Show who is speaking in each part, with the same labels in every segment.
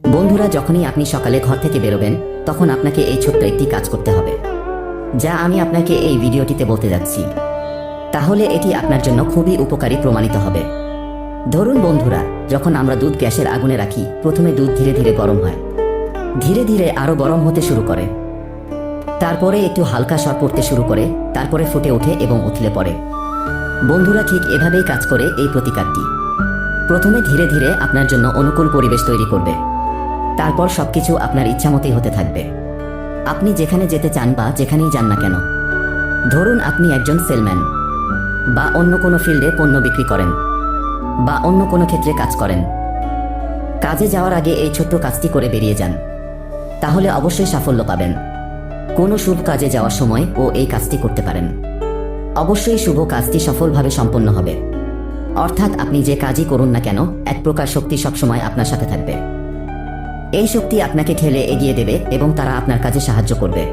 Speaker 1: বন্ধুরা, যখনই আপনি সকালে ঘর থেকে বেরোবেন তখন আপনাকে এই ছোট্ট একটি কাজ করতে হবে, যা আমি আপনাকে এই ভিডিওটিতে বলতে যাচ্ছি। তাহলে এটি আপনার জন্য খুবই উপকারী প্রমাণিত হবে। ধরুন বন্ধুরা, যখন আমরা দুধ গ্যাসের আগুনে রাখি, প্রথমে দুধ ধীরে ধীরে গরম হয়, ধীরে ধীরে আরও গরম হতে শুরু করে, তারপরে একটু হালকা স্বর পড়তে শুরু করে, তারপরে ফুটে ওঠে এবং উথলে পড়ে। বন্ধুরা, ঠিক এভাবেই কাজ করে এই প্রতিকারটি। প্রথমে ধীরে ধীরে আপনার জন্য অনুকূল পরিবেশ তৈরি করবে, তারপর সবকিছু আপনার ইচ্ছামতোই হতে থাকবে। আপনি যেখানে যেতে চান বা যেখানেই যান না কেন, ধরুন আপনি একজন সেলম্যান বা অন্য কোনো ফিল্ডে পণ্য বিক্রি করেন বা অন্য কোনো ক্ষেত্রে কাজ করেন, কাজে যাওয়ার আগে এই ছোট্ট কাজটি করে বেরিয়ে যান, তাহলে অবশ্যই সাফল্য পাবেন। কোনো শুভ কাজে যাওয়ার সময় এই কাজটি করতে পারেন, অবশ্যই শুভ কাজটি সফলভাবে সম্পন্ন হবে। অর্থাৎ আপনি যে কাজই করুন না কেন, এক প্রকার শক্তি সবসময় আপনার সাথে থাকবে। এই শক্তি আপনাকে ঠেলে এগিয়ে দেবে এবং তারা আপনার কাজে সাহায্য করবে।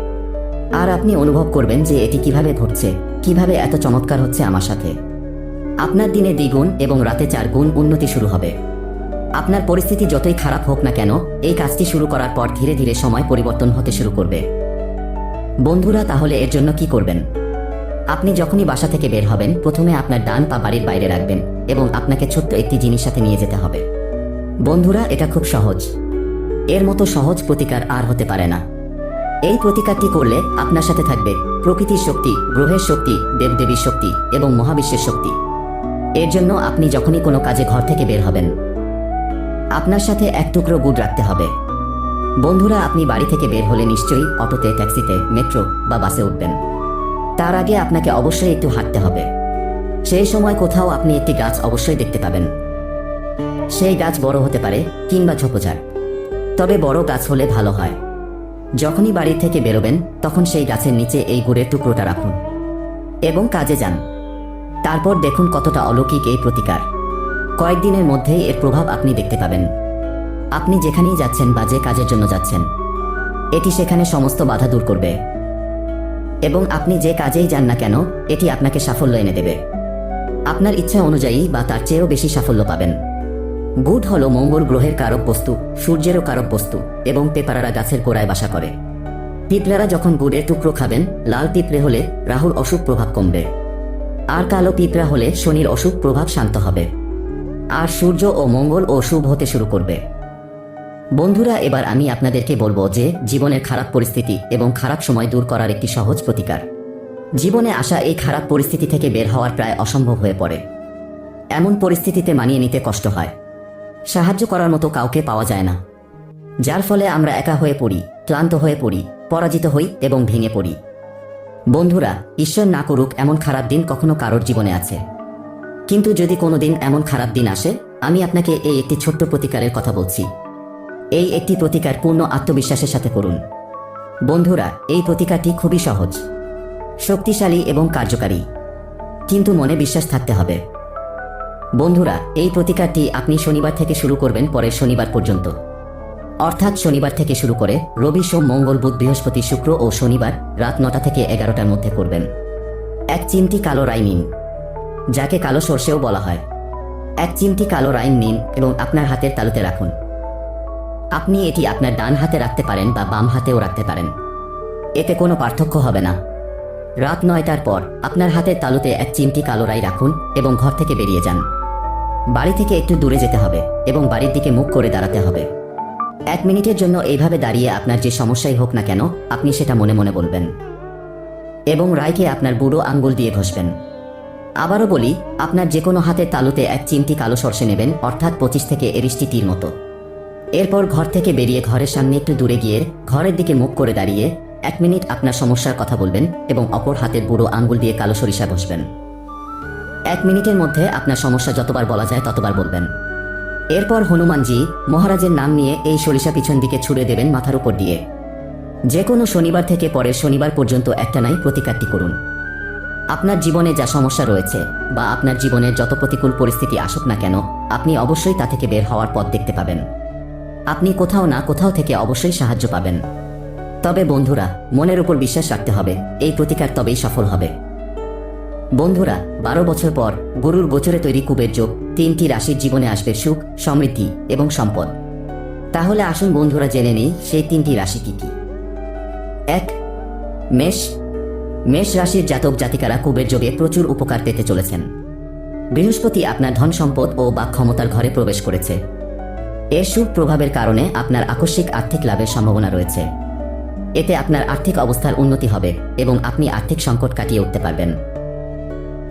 Speaker 1: আর আপনি অনুভব করবেন যে এটি কিভাবে ঘটছে, কিভাবে এত চমৎকার হচ্ছে আমার সাথে। আপনার দিনে দ্বিগুণ এবং রাতে 4 গুণ উন্নতি শুরু হবে। আপনার পরিস্থিতি যতই খারাপ হোক না কেন, এই কাজটি শুরু করার পর ধীরে ধীরে সময় পরিবর্তন হতে শুরু করবে। বন্ধুরা, তাহলে এর জন্য কি করবেন? আপনি যখনই বাসা থেকে বের হবেন, প্রথমে আপনার ডান পা বাড়ির বাইরে রাখবেন এবং আপনাকে ছোট্ট একটি জিনিস সাথে নিয়ে যেতে হবে। বন্ধুরা, এটা খুব সহজ। এর মতো সহজ প্রতিকার আর হতে পারে না। এই প্রতিকারটি করলে আপনার সাথে থাকবে প্রকৃতির শক্তি, গ্রহের শক্তি, দেবদেবীর শক্তি এবং মহাবিশ্বের শক্তি। এর জন্য আপনি যখনই কোনো কাজে ঘর থেকে বের হবেন, আপনার সাথে এক টুকরো গুড় রাখতে হবে। বন্ধুরা, আপনি বাড়ি থেকে বের হলে নিশ্চয়ই অটোতে, ট্যাক্সিতে, মেট্রো বা বাসে উঠবেন। তার আগে আপনাকে অবশ্যই একটু হাঁটতে হবে। সেই সময় কোথাও আপনি একটি গাছ অবশ্যই দেখতে পাবেন। সেই গাছ বড় হতে পারে কিংবা ঝোপঝাড়, তবে বড় গাছ হলে ভালো হয়। যখনই বাড়ি থেকে বেরোবেন তখন সেই গাছের নিচে এই গুড়ের টুকরোটা রাখুন এবং কাজে যান। তারপর দেখুন কতটা অলৌকিক এই প্রতিকার। কয়েকদিনের মধ্যেই এর প্রভাব আপনি দেখতে পাবেন। আপনি যেখানেই যাচ্ছেন বা যে কাজের জন্য যাচ্ছেন, এটি সেখানে সমস্ত বাধা দূর করবে এবং আপনি যে কাজেই যান না কেন, এটি আপনাকে সাফল্য এনে দেবে। আপনার ইচ্ছা অনুযায়ী বা তার চেয়েও বেশি সাফল্য পাবেন। গুড় হল মঙ্গল গ্রহের কারক বস্তু, সূর্যেরও কারক বস্তু এবং পেপারারা গাছের গোড়ায় বাসা করে। পিঁপড়ারা যখন গুড়ের টুকরো খাবেন, লাল পিঁপড়ে হলে রাহুর অশুভ প্রভাব কমবে, আর কালো পিঁপড়া হলে শনির অশুভ প্রভাব শান্ত হবে, আর সূর্য ও মঙ্গল শুভ হতে শুরু করবে। বন্ধুরা, এবার আমি আপনাদেরকে বলবো যে জীবনের খারাপ পরিস্থিতি এবং খারাপ সময় দূর করার একটি সহজ প্রতিকার। জীবনে আসা এই খারাপ পরিস্থিতি থেকে বের হওয়ার প্রায় অসম্ভব হয়ে পড়ে। এমন পরিস্থিতিতে মানিয়ে নিতে কষ্ট হয়, সাহায্য করার মতো কাউকে পাওয়া যায় না, যার ফলে আমরা একা হয়ে পড়ি, ক্লান্ত হয়ে পড়ি, পরাজিত হই এবং ভেঙে পড়ি। বন্ধুরা, ঈশ্বর না করুক এমন খারাপ দিন কখনো কারোর জীবনে আছে, কিন্তু যদি কোনোদিন এমন খারাপ দিন আসে, আমি আপনাকে এই একটি ছোট্ট প্রতিকারের কথা বলছি। এই একটি প্রতিকার পূর্ণ আত্মবিশ্বাসের সাথে করুন। বন্ধুরা, এই প্রতিকারটি খুবই সহজ, শক্তিশালী এবং কার্যকারী, কিন্তু মনে বিশ্বাস থাকতে হবে। বন্ধুরা, এই প্রতিকারটি আপনি শনিবার থেকে শুরু করবেন পরের শনিবার পর্যন্ত। অর্থাৎ শনিবার থেকে শুরু করে রবি, সোম, মঙ্গল, বুধ, বৃহস্পতি, শুক্র ও শনিবার রাত 9টা থেকে 11টার মধ্যে করবেন। 1 চিমটি কালো রাই নিন, যাকে কালো সর্ষেও বলা হয়। 1 চিমটি কালো রাই নিন এবং আপনার হাতের তালুতে রাখুন। আপনি এটি আপনার ডান হাতে রাখতে পারেন বা বাম হাতেও রাখতে পারেন, এতে কোনো পার্থক্য হবে না। রাত 9টার পর আপনার হাতের তালুতে 1 চিমটি কালো রাই রাখুন এবং ঘর থেকে বেরিয়ে যান। বাড়ি থেকে একটু দূরে যেতে হবে এবং বাড়ির দিকে মুখ করে দাঁড়াতে হবে। 1 মিনিটের জন্য এইভাবে দাঁড়িয়ে আপনার যে সমস্যাই হোক না কেন, আপনি সেটা মনে মনে বলবেন এবং রাইকে আপনার বুড়ো আঙ্গুল দিয়ে ঘষবেন। আবারও বলি, আপনার যে কোনো হাতের তালুতে 1 চিমটি কালো সর্ষে নেবেন, অর্থাৎ 25 থেকে 30টি তীর মতো। এরপর ঘর থেকে বেরিয়ে ঘরের সামনে একটু দূরে গিয়ে ঘরের দিকে মুখ করে দাঁড়িয়ে 1 মিনিট আপনার সমস্যার কথা বলবেন এবং অপর হাতের বুড়ো আঙ্গুল দিয়ে কালো সরিষা ঘষবেন। 1 মিনিটের মধ্যে আপনার সমস্যা যতবার বলা যায় ততবার বলবেন। এরপর হনুমানজি মহারাজের নাম নিয়ে এই সরিষা পিছন দিকে ছুড়ে দেবেন মাথার উপর দিয়ে। যে কোনো শনিবার থেকে পরের শনিবার পর্যন্ত একটানাই প্রতিকারটি করুন। আপনার জীবনে যা সমস্যা রয়েছে বা আপনার জীবনের যত প্রতিকূল পরিস্থিতি আসুক না কেন, আপনি অবশ্যই তা থেকে বের হওয়ার পথ দেখতে পাবেন। আপনি কোথাও না কোথাও থেকে অবশ্যই সাহায্য পাবেন। তবে বন্ধুরা, মনের উপর বিশ্বাস রাখতে হবে, এই প্রতিকার তবেই সফল হবে। বন্ধুরা, 12 বছর পর গুরুর গোচরে তৈরি কুবের যোগ 3টি রাশির জীবনে আসবে সুখ, সমৃদ্ধি এবং সম্পদ। তাহলে আসুন বন্ধুরা জেনে নিই সেই 3টি রাশি কি কি। 1. মেষ। মেষ রাশির জাতক জাতিকারা কুবের যোগে প্রচুর উপকার পেতে চলেছেন। বৃহস্পতি আপনার ধন সম্পদ ও বাক ক্ষমতার ঘরে প্রবেশ করেছে। এর শুভ প্রভাবের কারণে আপনার আকস্মিক আর্থিক লাভের সম্ভাবনা রয়েছে। এতে আপনার আর্থিক অবস্থার উন্নতি হবে এবং আপনি আর্থিক সংকট কাটিয়ে উঠতে পারবেন।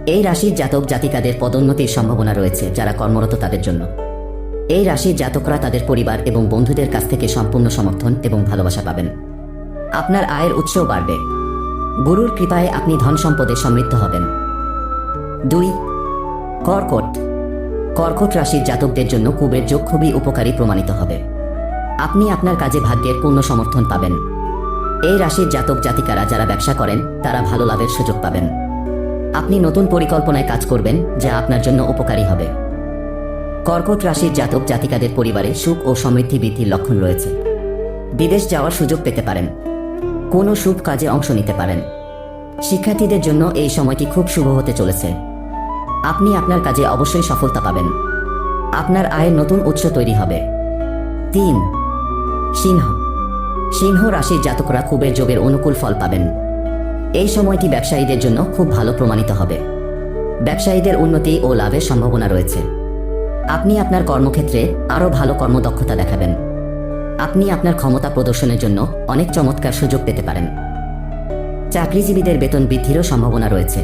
Speaker 1: এই রাশির জাতক জাতিকাদের পদোন্নতির সম্ভাবনা রয়েছে যারা কর্মরত তাদের জন্য। এই রাশির জাতকরা তাদের পরিবার এবং বন্ধুদের কাছ থেকে সম্পূর্ণ সমর্থন এবং ভালোবাসা পাবেন। আপনার আয়ের উৎসও বাড়বে। গুরুর কৃপায় আপনি ধন সম্পদে সমৃদ্ধ হবেন। 2. কর্কট। কর্কট রাশির জাতকদের জন্য কুবের যোগ খুবই উপকারী প্রমাণিত হবে। আপনি আপনার কাজে ভাগ্যের পূর্ণ সমর্থন পাবেন। এই রাশির জাতক জাতিকারা যারা ব্যবসা করেন তারা ভালো লাভের সুযোগ পাবেন। আপনি নতুন পরিকল্পনায় কাজ করবেন যা আপনার জন্য উপকারী হবে। কর্কট রাশির জাতক জাতিকাদের পরিবারে সুখ ও সমৃদ্ধি বৃদ্ধির লক্ষণ রয়েছে। বিদেশ যাওয়ার সুযোগ পেতে পারেন। কোনো শুভ কাজে অংশ নিতে পারেন। শিক্ষার্থীদের জন্য এই সময়টি খুব শুভ হতে চলেছে। আপনি আপনার কাজে অবশ্যই সফলতা পাবেন। আপনার আয়ের নতুন উৎস তৈরি হবে। 3. সিংহ। সিংহ রাশির জাতকরা কুবের যোগের অনুকূল ফল পাবেন। এই সময়টি ব্যবসায়ীদের জন্য খুব ভালো প্রমাণিত হবে। ব্যবসায়ীদের উন্নতি ও লাভের সম্ভাবনা রয়েছে। আপনি আপনার কর্মক্ষেত্রে আরও ভালো কর্মদক্ষতা দেখাবেন। আপনি আপনার ক্ষমতা প্রদর্শনের জন্য অনেক চমৎকার সুযোগ পেতে পারেন। চাকরিজীবীদের বেতন বৃদ্ধিরও সম্ভাবনা রয়েছে।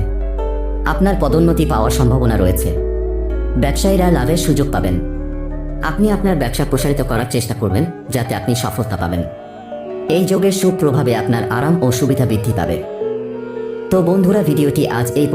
Speaker 1: আপনার পদোন্নতি পাওয়ার সম্ভাবনা রয়েছে। ব্যবসায়ীরা লাভের সুযোগ পাবেন। আপনি আপনার ব্যবসা প্রসারিত করার চেষ্টা করবেন যাতে আপনি সফলতা পাবেন। এই যোগের সুপ্রভাবে আপনার আরাম ও সুবিধা বৃদ্ধি পাবে। তো বন্ধুরা, ভিডিওটি আজ এই